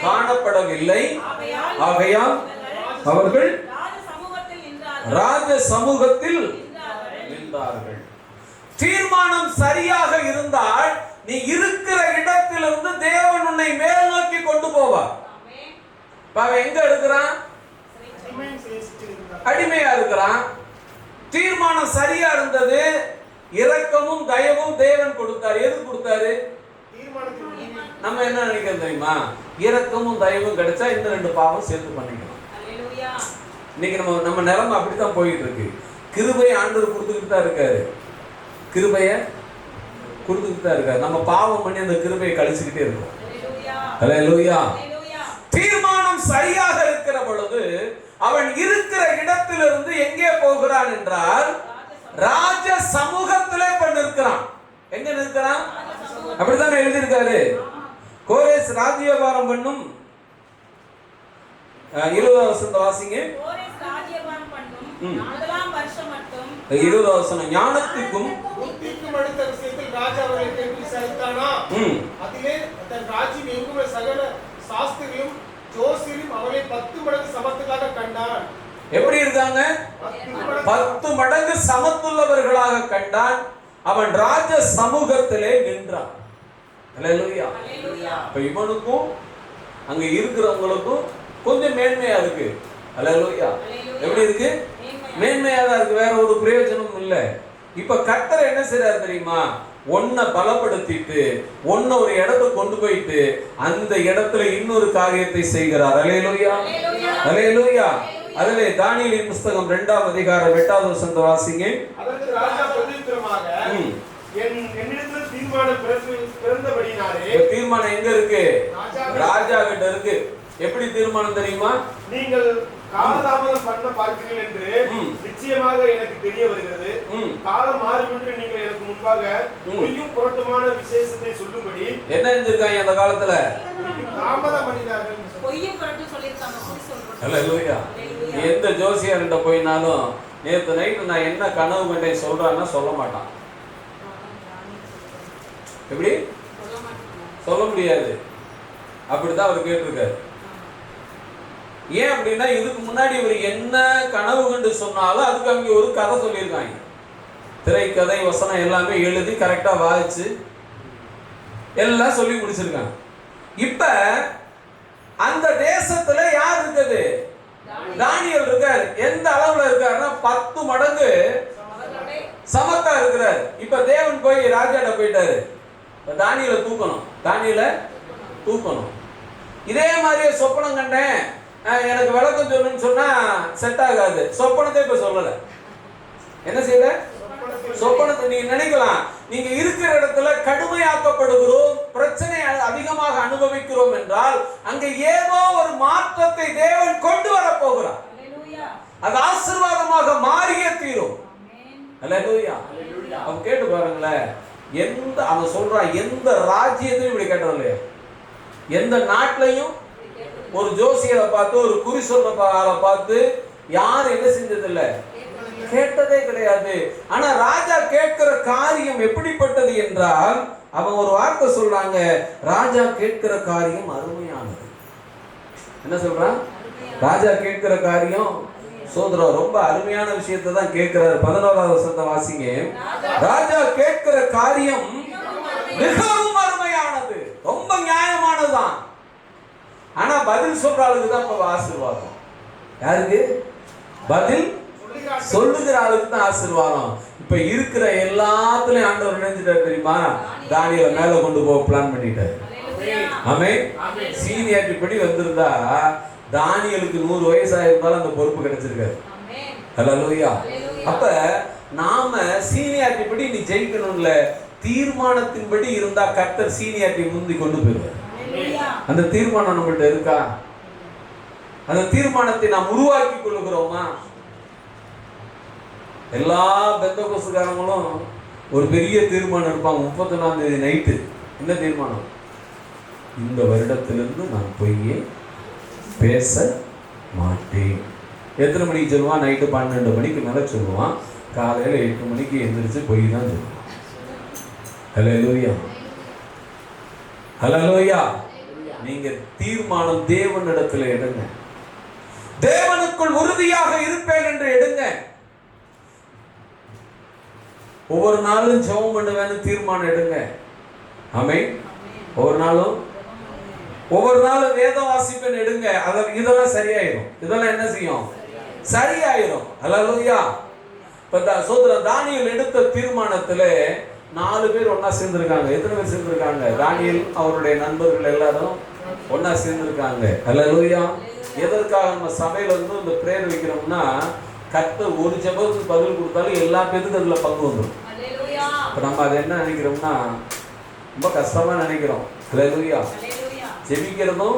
காணப்படவில்லை. ஆகையால் அவர்கள் ராஜ சமூகத்தில் நின்றார்கள். தீர்மானம் சரியாக இருந்தால் நீ இருக்கிற இடத்திலிருந்து தேவன் உன்னை மேல் நோக்கி கொண்டு போவார். எங்க இருக்கிறான்? அடிமையா இருக்கிறான். தீர்மானம் சரியா இருந்தது. இரக்கமும் தயவும் தேவன் கொடுத்தார். எது கொடுத்தாரு? நம்ம என்ன நினைக்கிறோம் தெரியுமா? இரக்கமும் தயவும் கிடைச்சா இந்த 2 பாவம் சேர்த்து பண்ணிக்கலாம். இன்னைக்கு நம்ம நிலைமை அப்படித்தான் போயிட்டு இருக்கு. கிருபையை ஆண்டவர் கொடுத்துக்கிட்டு தான் இருக்காரு. கிருபையை கொடுத்துக்கிட்டு தான் இருக்காரு. நம்ம பாவம் பண்ணி அந்த கிருபையை கழிச்சுக்கிட்டே இருக்கோம். அல்லேலூயா. தீர்மானம் சரியாக இருக்கிற பொழுது அவன் இருக்கிற இடத்திலிருந்து எங்கே போகிறான் என்றால் ராஜ சமூகத்திலே போய் நிற்கிறான். எங்க நிற்கிறான்? அப்படித்தானே எழுதியிருக்காரு. கோரேஸ் ராஜ்யபாரம் பண்ணும் 20 வசனம் வாசிங்க. 20 வசனம். ஞானத்துக்கும் புத்திக்கும் அடுத்த விஷயத்தில் ராஜா அவர்களை கேள்வி செலுத்தானா? அதிலே தன் ராஜ்யம் எங்குமே சகல சாஸ்திரியும் ஜோசியரும் அவரை 10 மடங்கு சமத்துக்காக கண்டான். எப்படி இருக்காங்க? 10 மடங்கு சமத்துள்ளவர்களாக கண்டான். அவன் ராஜ சமூகத்திலே நின்றான். அல்லேலூயா. இப்ப இவனுக்கும் அங்க இருக்கிறவங்களுக்கும் கொஞ்சம் மேன்மையா இருக்கு. அல்லேலூயா. எப்படி இருக்கு? மேன்மையா தான் இருக்கு. வேற ஒரு பிரயோஜனமும் இல்லை. இப்ப கர்த்தர் என்ன செய்றாரு தெரியுமா? ஒன்ன பலப்படுத்திட்டு ஒன்ன ஒரு இடத்துக்கு கொண்டு போயிட்டு அந்த இடத்துல இன்னொரு காரியத்தை செய்கிறார். அல்லேலூயா. அல்லேலூயா. அதிலே தானியேலின் புத்தகம் 2ஆம் அதிகாரம் 8வது வசனம் வாசிங்க. அதற்கு ராஜா பிரதியுத்தரமாக என்னிடத்தில் தீர்மானம் பிறந்தபடினாலே. தீர்மானம் எங்க இருக்கு? ராஜா கிட்ட இருக்கு. எப்படி தீர்மானம் தெரியுமா? நீங்கள் காலதாமதம் பண்ண பார்க்கிறீர்கள் என்று நிச்சயமாக எனக்கு தெரிய வருகிறது. காலம் மாறும் என்று நீங்கள் எனக்கு முன்பாக பொய்யும் புரட்டுமான விசேஷத்தை சொல்லும்படி என்ன செஞ்சிருக்காங்க அந்த காலத்துல? தாமதம் பண்ணினார்கள். பொய்யும் புரட்டு சொல்லிருக்காங்க. அல்லேலூயா. எந்த ஜோசியர்கிட்ட போயினாலும் நேத்து நைட்டு நான் என்ன கனவு கண்டேன் சொல்றான்னா சொல்ல மாட்டான். எப்படி சொல்ல முடியாது. அப்படிதான் அவர் கேட்டிருக்காரு. ஏன் அப்படின்னா இதுக்கு முன்னாடி இவர் என்ன கனவு கண்டு சொன்னாலும் அதுக்கு அங்கே ஒரு கதை சொல்லியிருக்காங்க. திரைக்கதை வசனம் எல்லாமே எழுதி கரெக்டா வாசிச்சு எல்லாம் சொல்லி முடிச்சிருக்காங்க. இப்ப அந்த தேசத்துல யார் இருக்குது? தானியேல் இருக்காரு. எந்த அளவுல இருக்காருன்னா 10 மடங்கு சமத்தா இருக்கிறார். இப்ப தேவன் போய் ராஜாட்ட போயிட்டாரு. தானியேலை தூக்கணும். தானியேலை தூக்கணும். இதே மாதிரியே சொப்பனம் கண்டேன் எனக்கு விளக்கம் சொல்லணும்னு சொன்னா செட் ஆகாது. சொப்பனத்தை இப்ப சொல்லல. என்ன செய்யல? சொப்பனத்தை நீங்க நினைக்கலாம், நீங்க இருக்கிற இடத்துல கடுமையாக்கப்படுகிறோம், பிரச்சனை அதிகமாக அனுபவிக்கிறோம் என்றால் அங்க ஏதோ ஒரு மாற்றத்தை தேவன் கொண்டு வர போகிறார். அது ஆசீர்வாதமாக மாறியே தீரும். அல்லேலூயா. அவன் கேட்டு பாருங்களேன். எந்த அவன் சொல்றான், எந்த ராஜ்யத்தையும் இப்படி கேட்டது இல்லையா? எந்த நாட்டிலையும் ஒரு ஜோசியரை பார்த்து ஒரு குறி சொல்ற பார்த்து யாரும் என்ன செஞ்சதில்லை, கேட்டதே கிடையாது. ஆனா ராஜா கேட்கிற காரியம் எப்படிப்பட்டது என்றால் அவன் ஒரு வார்த்தை சொல்றாங்க, ராஜா கேட்கிற காரியம் அருமையானது. என்ன சொல்றான்? ராஜா கேட்கிற காரியம் சோதரம் ரொம்ப அருமையான விஷயத்தை தான் கேட்கிறார். 11வது வசனத்தை வாசிங்க. ராஜா கேட்கிற காரியம் மிகவும் அருமையானது, ரொம்ப நியாயமானதுதான். ஆனா பதில் சொல்ற ஆளுக்கு தான் இப்ப ஆசீர்வாதம். யாருக்கு? பதில் சொல்லுகிற ஆளுக்கு தான் ஆசீர்வாதம். இப்ப இருக்கிற எல்லாத்துலயும் ஆண்டவர் நினைச்சிட்டாரு தெரியுமா? தானியேலை மேல கொண்டு போக பிளான் பண்ணிட்டாரு. ஆமென். சீனியாரிட்டி படி வந்திருந்தா தானியேலுக்கு 100 வயசாயிருந்தாலும் அந்த பொறுப்பு கிடைச்சிருக்காரு. அல்லேலூயா. அப்ப நாம சீனியாரிட்டி படி நீ ஜெயிக்கணும்ல, தீர்மானத்தின்படி இருந்தா கர்த்தர் சீனியாரிட்டி முந்தி கொண்டு போயிடுவார். அந்த தீர்மானம் நம்மள்ட்ட இருக்கா? அந்த தீர்மானத்தை நாம் உருவாக்கி கொள்ளுகிறோமா? எல்லா பெந்தகோஸ்துக்காரங்களும் ஒரு பெரிய தீர்மானம் இருப்பாங்க. 31ஆம் தேதி நைட்டு என்ன தீர்மானம்? இந்த வருடத்திலிருந்து நான் பொய்யே பேச மாட்டேன். எத்தனை மணிக்கு சொல்லுவான்? நைட்டு 12 மணிக்கு மேலே சொல்லுவான். காலையில் 8 மணிக்கு எந்திரிச்சு பொய் தான் சொல்லுவான். அல்லேலூயா. அல்லேலூயா. நீங்க தீர்மானம் தேவனிடத்தில் எடுங்க. தேவனுக்குள் உறுதியாக இருப்பேன் என்று எடுங்க. ஒவ்வொரு நாளும் ஜெபம் பண்ணுவேன்னு தீர்மானம் எடுங்க. ஆமென். ஒவ்வொரு நாளும் வேதம் வாசிப்பேன் எடுங்க. இதெல்லாம் சரியாயிரும். இதெல்லாம் என்ன செய்யும்? சரியாயிரும். அல்லேலூயா. சோதரன் தானியேல் எடுத்த தீர்மானத்துல 4 பேர் ஒன்னா சேர்ந்திருக்காங்க. எத்தனை பேர் சேர்ந்திருக்காங்க? தானியேல் அவருடைய நண்பர்கள் எல்லாரும் ஒன்னா சேர்ந்திருக்காங்க. அல்லேலூயா. எதற்காக நம்ம சபையில வந்து இந்த பிரேயர் வைக்கிறோம்னா, கர்த்தர் ஒரு ஜெபத்துக்கு பதில் கொடுத்தாலும் எல்லா பேருக்கு அதுல பங்கு வந்துடும். இப்ப நம்ம அதை என்ன நினைக்கிறோம்னா, ரொம்ப கஷ்டமா நினைக்கிறோம். அல்லேலூயா. ஜெபிக்கிறதும்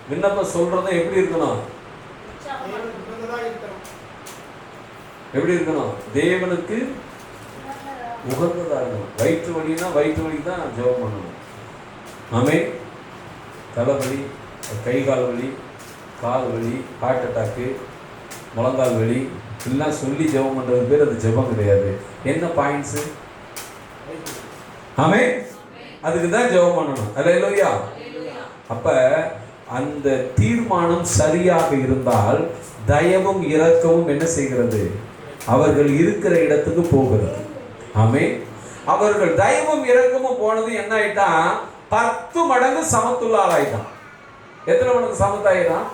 விண்ணப்பம் சொல்றதும் எப்படி இருக்கணும்? எப்படி இருக்கணும்? தேவனுக்கு உகந்ததா இருக்கணும். வயிற்று வலின்னா வயிற்று வலி தான் ஜெபம் பண்ணணும். ஆமென். தலைவலி, கை கால் வலி, கால் வலி, ஹார்ட் அட்டாக்கு, முழங்கால் வலி எல்லாம் சொல்லி ஜெபம் பண்ணுறது பேர் அது ஜெபம் கிடையாது. என்ன பாயிண்ட்ஸு? ஆமென். அதுக்கு தான் ஜெபம் பண்ணணும். அல்லேலூயா. அப்ப அந்த தீர்மானம் சரியாக இருந்தால் தயவும் இரக்கமும் என்ன செய்கிறது? அவர்கள் இருக்கிற இடத்துக்கு போகிறது. ஆமென். அவர்கள் தயவும் இரக்கமும் போனது என்ன ஆயிட்டான்? 10 மடங்கு சமத்துள்ள ஆளாயிட்டான். எத்தனை மடங்கு சமத்தாயிட்டான்?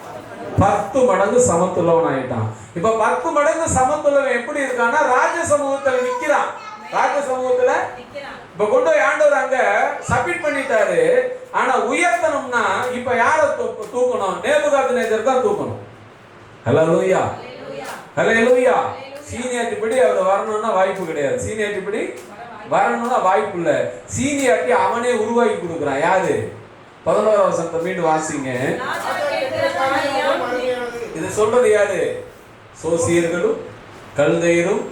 10 மடங்கு சமத்துள்ளவன் ஆயிட்டான். இப்ப 10 மடங்கு சமத்துள்ளவன் எப்படி இருக்கான்னா ராஜ சமூகத்தில் நிக்கிறான். ராஜ சமூகத்துல இப்ப கொண்டு போய் ஆண்டவர் அங்க சப்மிட் பண்ணிட்டாரு. ஆனா உயர்த்தணும்னா இப்ப யார தூக்கணும்? நேபுகாத்நேசர் தான் தூக்கணும். ஹல்லேலூயா, ஹல்லேலூயா. சீனியாரிட்டி படி அவர் வரணும்னா வாய்ப்பு கிடையாது. சீனியாரிட்டி படி வரணும்னா வாய்ப்பு இல்லை. சீனியாரிட்டி அவனே உருவாக்கி கொடுக்குறான். யாரு? 11ஆம் வசனத்தை மீண்டும் வாசிங்க. இது சொல்றது யாரு? சோசியர்களும் கல்தையரும்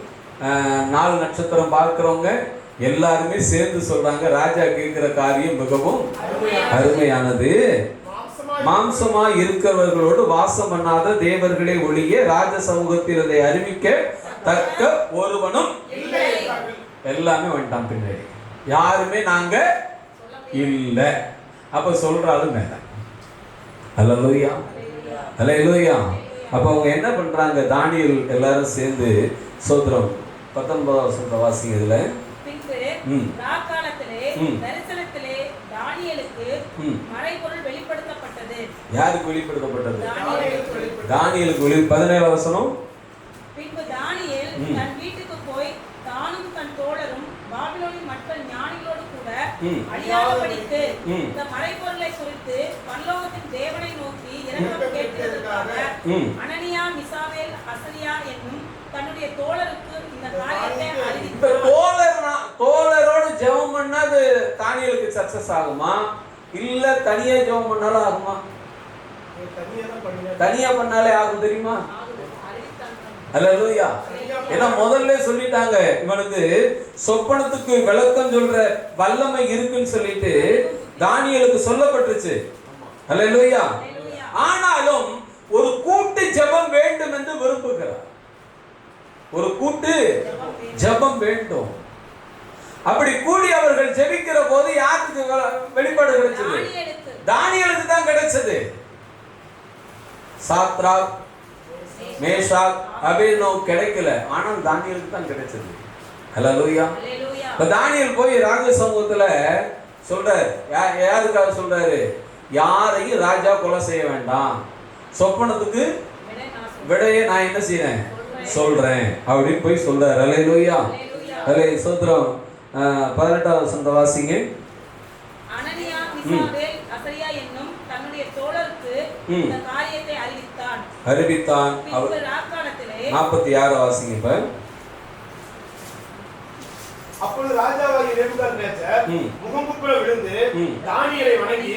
4 நட்சத்திரம் பார்க்கிறவங்க எல்லாருமே சேர்ந்து சொல்றாங்க, ராஜா கேட்கிற காரியம் மிகவும் அருமையானது. மாம்சமா இருக்கிறவர்களோடு வாசம் பண்ணாத தேவர்களே ஒழிய ராஜ சமூகத்தில் அதை அறிவிக்க தக்க ஒருவனும் இல்லை. எல்லாமே வந்துட்டான் பின்னாடி. யாருமே நாங்க இல்ல. அப்ப சொல்றாலும் வேண்டாம். அல்லேலூயா, அல்லேலூயா. அப்ப அவங்க என்ன பண்றாங்க? தானியேல் எல்லாரும் சேர்ந்து சோத்திரம் 19ஆம் வசனத்தை வாசிங்க. இதுல யாருக்கு வெளிப்படுத்தப்பட்டது? தானியேலுக்கு 17ஆம் வசனம். பின்பு தானியேல் தன் வீட்டுக்கு போய் தானும் தன் தோழரும் பாபிலோனின் மக்கள் ஞானிகளோடு கூட அழியாதபடிக்கு இந்த மறைபொருளை குறித்து பரலோகத்தின் தேவனை நோக்கி இரக்கம் கேட்கிறதற்காக அனனியா, மிசாவேல், அசரியா என்னும் தன்னுடைய தோழருக்கு இந்த காரியத்தை அறிவித்தார். தோழரோடு ஜெபம் பண்ணாது தானியேலுக்கு சக்சஸ் ஆகுமா? இல்ல தனியா ஜெபம் பண்ணாலும் ஆகுமா? தனியா பண்ணாலே ஆகும் தெரியுமா? அல்லேலூயா. ஏன்னா முதல்ல சொல்லிட்டாங்க இவனுக்கு சொப்பனத்துக்கு விளக்கம் சொல்ற வல்லமை இருக்குன்னு சொல்லிட்டு தானியேலுக்கு சொல்லப்பட்டுச்சு. அல்லேலூயா. ஆனாலும் ஒரு கூட்டு ஜெபம் வேண்டும் என்று விரும்புகிறார். ஒரு கூட்டு ஜெபம் வேண்டும். அப்படி கூடி அவர்கள் ஜெபிக்கிற போது யாருக்கு வெளிப்பாடு கிடைச்சது? தானியேலுக்கு தான் கிடைச்சது. சாத்ராக், மேஷாக், அபேத்நேகோ கிடைக்கல. ஆனா தானியேலுக்கு தான் கிடைச்சது. அல்லேலூயா. இப்ப தானியேல் போய் ராஜ சமூகத்துல சொல்றாரு. யாருக்காக சொல்றாரு? யாரையும் ராஜா கொலை செய்ய வேண்டாம், சொப்பனத்துக்கு விடையை நான் என்ன செய்யறேன் சொல்றேன் அப்படின்னு போய் சொல்றாரு. அல்லேலூயா, அல்லேலூயா. சோத்ரம் 18ஆம் வசனத்தை வாசிங்க. அனனியா, மிசாவேல், அசரியா என்னும் தன்னுடைய தோழருக்கு இந்த காரியத்தை அறிவித்தான். அவர் 46 வாசிங்க. இப்ப அப்பொழுது ராஜாவாகிய நேபுகாத்நேசர் முகங்குப்புற விழுந்து தானியேலை வணங்கி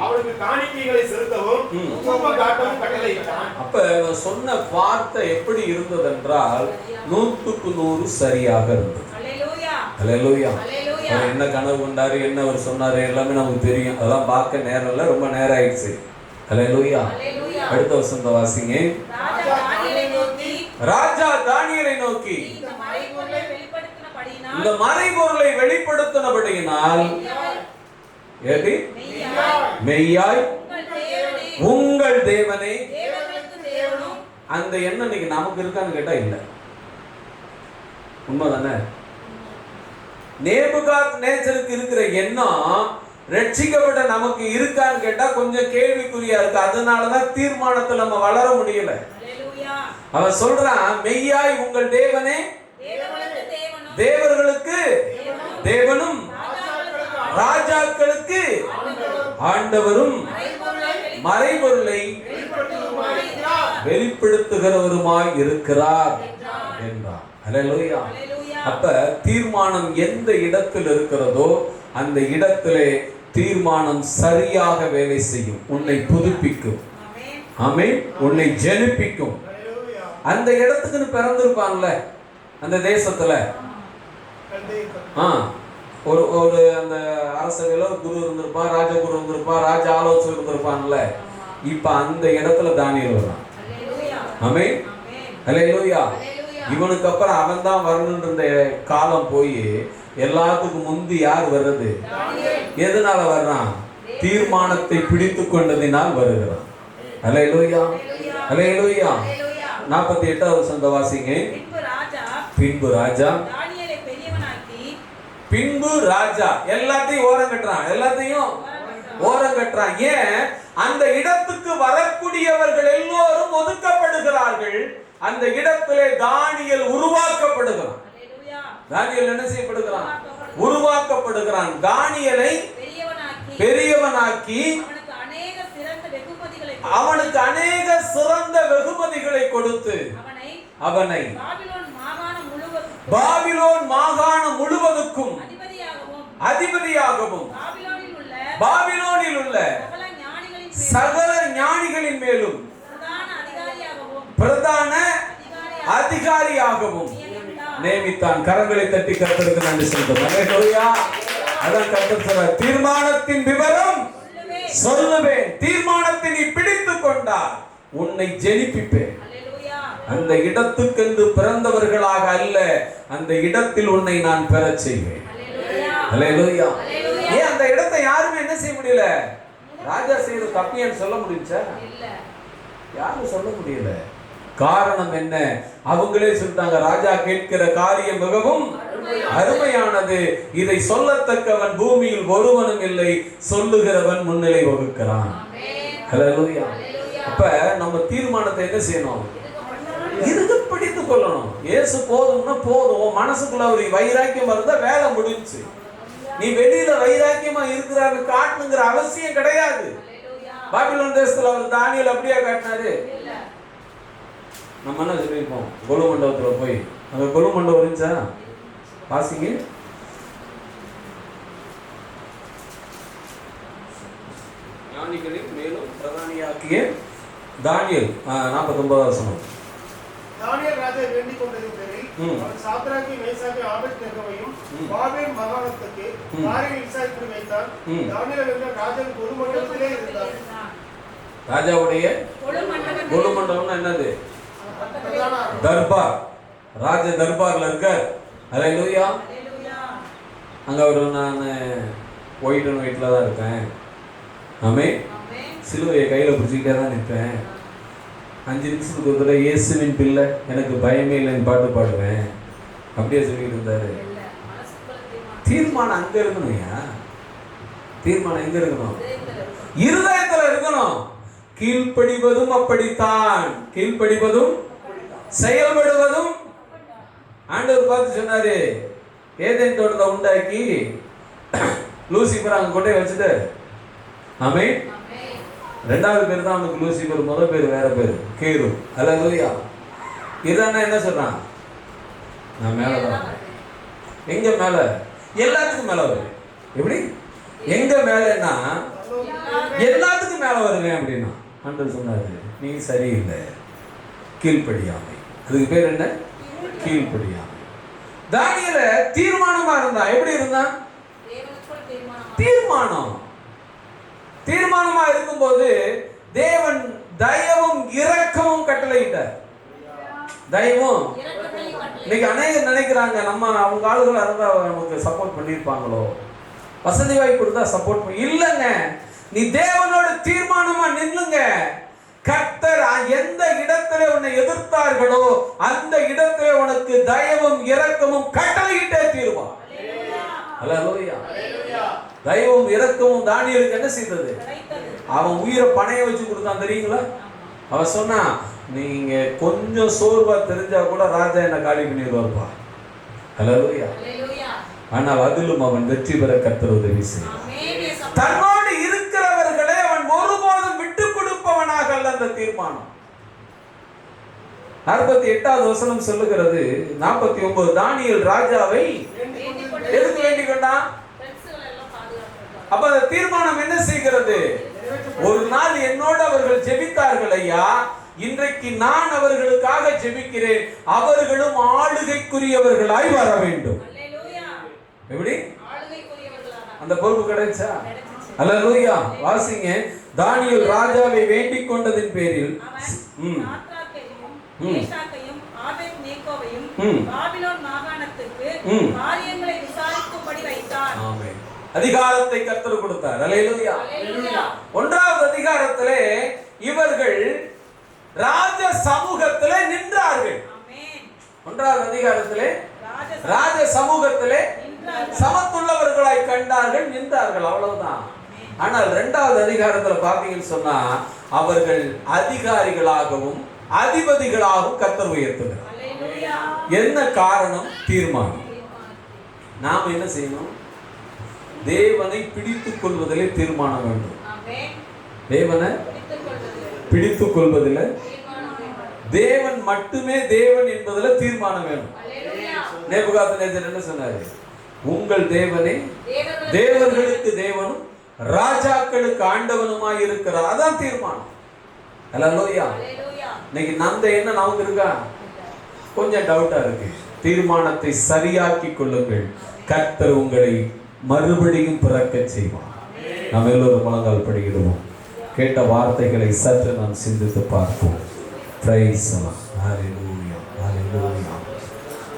அவனுக்கு காணிக்கைகளை செலுத்தவும் தூபம் காட்டவும் கட்டளையிட்டான். அப்ப சொன்ன வார்த்தை எப்படி இருந்தது என்றால் 100க்கு 100 சரியாக இருந்தது. அல்லேலூயா. அவர் என்ன கனவு கொண்டாரு, என்ன அவர் சொன்னாரு எல்லாமே நமக்கு தெரியும். அதெல்லாம் பார்க்க நேரம் இல்லை, ரொம்ப நேரம் ஆயிடுச்சு. அல்லேலூயா. அடுத்த வசனத்தை வாசிங்க. ராஜா தானியேலை நோக்கி இந்த மறைபொருளை வெளிப்படுத்தினபடியினால் மெய்யாய் உங்கள் தேவனே. அந்த எண்ணம் இன்னைக்கு நமக்கு இருக்கான்னு கேட்டா இல்ல. உண்மைதானே? நேபுகாத்நேசருக்கு இருக்கிற எண்ணம் ரட்சிக்கப்பட்ட நமக்கு இருக்கான்னு கேட்டா கொஞ்சம் கேள்விக்குறியா இருக்கு. அதனாலதான் தீர்மானத்துல நம்ம வளர முடியல. அவன் சொல்றான், மெய்யாய் உங்கள் தேவனே, தேவர்களுக்கு தேவனும் ராஜாக்களுக்கு ஆண்டவரும் மறைபொருளை வெளிப்படுத்துகிறவருமாய் இருக்கிறார் என்றார். அல்லேலூயா. அப்ப தீர்மானம் எந்த இடத்தில் இருக்கிறதோ அந்த இடத்திலே தீர்மானம் சரியாக வேலை செய்யும். உன்னை புதுப்பிக்கும். ஆமென். உன்னை ஜெனிப்பிக்கும். அந்த இடத்துக்குன்னு பிறந்திருப்பான்ல, அந்த தேசத்துல ஒரு ஒரு அந்த அரசவையில குரு இருந்திருப்பான், ராஜகுரு இருந்திருப்பான், ராஜ ஆலோசகர் இருந்திருப்பான்ல. இப்ப அந்த இடத்துல தானியேல் வர்றான். ஆமென், அல்லேலூயா. இவனுக்கு அப்புறம் அவன் தான் வரணும்னு இருந்த காலம் போய் எல்லாத்துக்கும் முந்தி யார் வர்றது? எதனால வர்றான்? தீர்மானத்தை பிடித்து கொண்டதினால் வருகிறான். அல்லேலூயா, அல்லேலூயா. 48வது வசனத்தை வாசிங்க. பின்பு ராஜா எல்லாத்தையும் ஓரம் கட்டுறான், எல்லாத்தையும் ஓரம் கட்டுறான். ஏன்? அந்த இடத்துக்கு வரக்கூடியவர்கள் எல்லோரும் ஒதுக்கப்படுகிறார்கள். அந்த இடத்திலே தானியேல் உருவாக்கப்படுகிறான். தானியேல் என்ன செய்யப்படுகிறான்? உருவாக்கப்படுகிறான். தானியேலை பெரியவனாக்கி அவனுக்கு அநேக சிறந்த வெகுமதிகளை கொடுத்து அவனை பாபிலோன் மாகாணம் முழுவதுக்கும் அதிபதியாகவும் பாபிலோனில் உள்ள சகல ஞானிகளின் மேலும் பிரதான அதிகாரியாகவும் நியமித்தான். கரங்களை தட்டி கர்த்தருக்கு நன்றி சொல்றோம். அல்லேலூயா. அதான் கர்த்தர் சொல்றார், தீர்மானத்தின் விவரம் சொல்லுவேன், தீர்மானத்தை நீ பிடித்துக் கொண்டால் உன்னை ஜெயிப்பிப்பேன். அந்த இடத்துக்கென்று பிறந்தவர்களாக அல்ல, அந்த இடத்தில் உன்னை நான் பெறச் செய்வேன். அல்லேலூயா. ஏன் அந்த இடத்தை யாருமே என்ன செய்ய முடியல? ராஜா செய்த தப்பியன்னு சொல்ல முடிஞ்சா? யாரும் சொல்ல முடியல. காரணம் என்ன? அவங்களே சொல்லிட்டாங்க, ராஜா கேட்கிற காரியம் மிகவும் அருமையானது, இதை சொல்லத்தக்கவன் பூமியில் ஒருவனும் இல்லை, சொல்லுகிறவன் முன்னிலை வகுக்கிறான். அல்லேலூயா. அப்ப நம்ம தீர்மானத்தை என்ன செய்யணும்? இறுக பிடித்துக் கொள்ளணும். இயேசு போதும்னா போதும். மனசுக்குள்ள ஒரு வைராக்கியம் இருந்தா வேலை முடிஞ்சு. நீ வெளியில வைராக்கியமா இருக்கிறாரு காட்டணுங்கிற அவசியம் கிடையாது. பாபிலோன் தேசத்துல அவர் தானியேல் அப்படியே காட்டினாரு. நம்ம என்ன சொல்லியிருப்போம்? கொலு மண்டபத்துல போய், அங்க கொலு மண்டபம் இருந்துச்சா? வாசிங்க. ஞானிகளின் மேலும் பிரதானியாக்கிய தானியேல் 49வது வசனம். தானியேல் ராஜா வேண்டிக் கொண்டதின் பேரில் அவன் சாத்ராக்கை, மேசாக்கை, ஆபேத்நேகோவையும் பாபிலோன் மாகாணத்துக்கு காரில் விசாரித்து வைத்தான். தானியேல் என்ற ராஜன் கொலு மண்டபத்திலே இருந்தான். ராஜாவுடைய கொலு மண்டபம்னா என்னது? தர்பார். ராஜ தர்பார்ல இருக்க. அல்லேலூயா. அங்க ஒரு நான் ஒயிட் அண்ட் ஒயிட்ல தான் இருக்கேன். ஆமென். சிலுவையை கையில பிடிச்சிக்கிட்டே தான் நிற்பேன். 5 நிமிஷத்துக்கு ஒரு தடவை இயேசுவின் பிள்ளை எனக்கு பயமே இல்லைன்னு பாட்டு பாடுவேன். அப்படியே சொல்லிட்டு இருந்தாரு. தீர்மானம் அங்க இருக்கணும்யா. தீர்மானம் எங்க இருக்கணும்? இருதயத்துல இருக்கணும். கீழ்ப்படிவதும் அப்படித்தான், கீழ்ப்படிவதும் செயல்படுவதும். ஆண்டவர் பார்த்து சொன்னாரு, ஏதேன் தோட்டத்தை உண்டாக்கி லூசிபர் அங்க கொண்டே வச்சுட்டு. ஆமென். 2வது பேர் தான் அவனுக்கு லூசிபர், முதல் பேர் வேற பேர் கேரு. அல்லேலூயா. இதான என்ன சொல்றான்? நான் மேலதான். எங்க மேல? எல்லாத்துக்கும் மேல வருவேன். எப்படி? எங்க மேலன்னா எல்லாத்துக்கும் மேல வருவேன் அப்படின்னா ஆண்டவர் சொன்னாரு, நீ சரியில்லை, கீழ்ப்படியாமை. அதுக்கு பேர் என்ன? கீழ்ப்படியாமை. தானியேல் தீர்மானமா இருந்தா. எப்படி இருந்தான்? தீர்மானம். தீர்மானமா இருக்கும்போது தேவன் தயவும் இரக்கமும் கட்டளையிட்டார். தயவும். இன்னைக்கு அநேகர் நினைக்கிறாங்க, நம்ம அவங்க ஆளுகளா இருந்தா நமக்கு சப்போர்ட் பண்ணியிருப்பாங்களோ, வசதி வாய்ப்பு இருந்தா சப்போர்ட் பண்ணி. இல்லைங்க, நீ தேவனோட தீர்மானமா நில்லுங்க. கர்த்தர் எந்த இடத்திலே உன்னை எதிர்த்தார்களோ அந்த இடத்திலே உனக்கு தயவும் இரக்கமும் கட்டளையிட்டே தீர்வார். அல்லேலூயா. தயவும் இரக்கமும் தானியேலுக்கு என்ன செய்தது? அவன் உயிரை பணைய வச்சு கொடுத்தான். தெரியுங்களா? அவன் சொன்னா, நீங்க கொஞ்சம் சோர்வா தெரிஞ்சா கூட ராஜா என்ன காலி பண்ணிடுவார்ப்பா. அல்லேலூயா. ஆனால் அதிலும் அவன் வெற்றி பெற கர்த்தர் உதவி செய்வார். தன்னோடு இருக்கிறவர்களை அவன் ஒருபோதும் விட்டு கொடுப்பவனாக அல்ல. அந்த தீர்மானம் 48வது வசனம் சொல்லுகிறது. 49 தானியேல் ராஜாவை எதுக்கு வேண்டிக் கொண்டான்? அப்ப அந்த தீர்மானம் என்ன செய்கிறது? ஒரு நாள் என்னோடு அவர்கள் ஜெபித்தார்கள் ஐயா, இன்றைக்கு நான் அவர்களுக்காக ஜெபிக்கிறேன், அவர்களும் ஆளுகைக்குரியவர்களாய் வர வேண்டும். அல்லேலூயா. எப்படி ஆளுகைக்குரியவர்களாக அந்த பொறுப்பு கிடைச்சா? கிடைச்சிச்சு. அல்லேலூயா. வாசிங்க, தானியேல் ராஜாவை வேண்டிக் கொண்டதின் பேரில் அவன் சாத்ராக்கையும் மேஷாக்கையும் ஆபேத்நேகோவையும் பாபிலோன் மாகாணத்துக்கு காரியங்களை விசாரிக்கும்படி வைத்தான். ஆமென். அதிகாரத்தை கர்த்தர் கொடுத்தார். அல்லேலூயா. அல்லேலூயா. 1வது அதிகாரத்திலே இவர்கள் ராஜ சமூகத்திலே நின்றார்கள். ஆமென். 1வது அதிகாரத்திலே ராஜ ராஜ சமூகத்திலே நின்றார்கள். சமத்துள்ளவர்களாய் கண்டார்கள், நின்றார்கள், அவ்வளவுதான். ஆனால் 2வது அதிகாரத்துல பாத்தீங்கன்னு சொன்னா அவர்கள் அதிகாரிகளாகவும் அதிபதிகளாகவும் கர்த்தர் உயர்த்துகிறார். அல்லேலூயா. என்ன காரணம்? தீர்மானம். நாம் என்ன செய்யணும்? தேவனை பிடித்துக் கொள்வதிலே தீர்மானம் வேண்டும். ஆமென். தேவனை பிடித்துக்கொள்வது பிடித்துக் கொள்வதில் தீர்மானம் வேண்டும். தேவன் மட்டுமே தேவன் என்பதில் தீர்மானம் வேணும். அல்லேலூயா. நேபுகாத்நேசர் என்ன சொன்னாரு? உங்கள் தேவனே தேவர்களுக்கு தேவர்களுக்கு தேவனும் ராஜாக்களுக்கு ஆண்டவனுமாய் இருக்கிறார். அதான் தீர்மானம். அல்லேலூயா. அல்லேலூயா. இன்னைக்கு நந்த என்ன நமக்கு இருக்கா? கொஞ்சம் டவுட்டா இருக்கு. தீர்மானத்தை சரியாக்கி கொள்ளுங்கள், கர்த்தர் உங்களை மறுபடியும் பிறக்க செய்வார். நாம் எல்லோரும் முழங்கால் படிக்கிறோம். கேட்ட வார்த்தைகளை சற்று நாம் சிந்தித்து பார்ப்போம். பிரைஸ் ஹalleluya, ஹalleluya.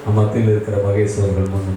நமத்தில் இருக்கிற மகேஸ்வரர்கள் முன்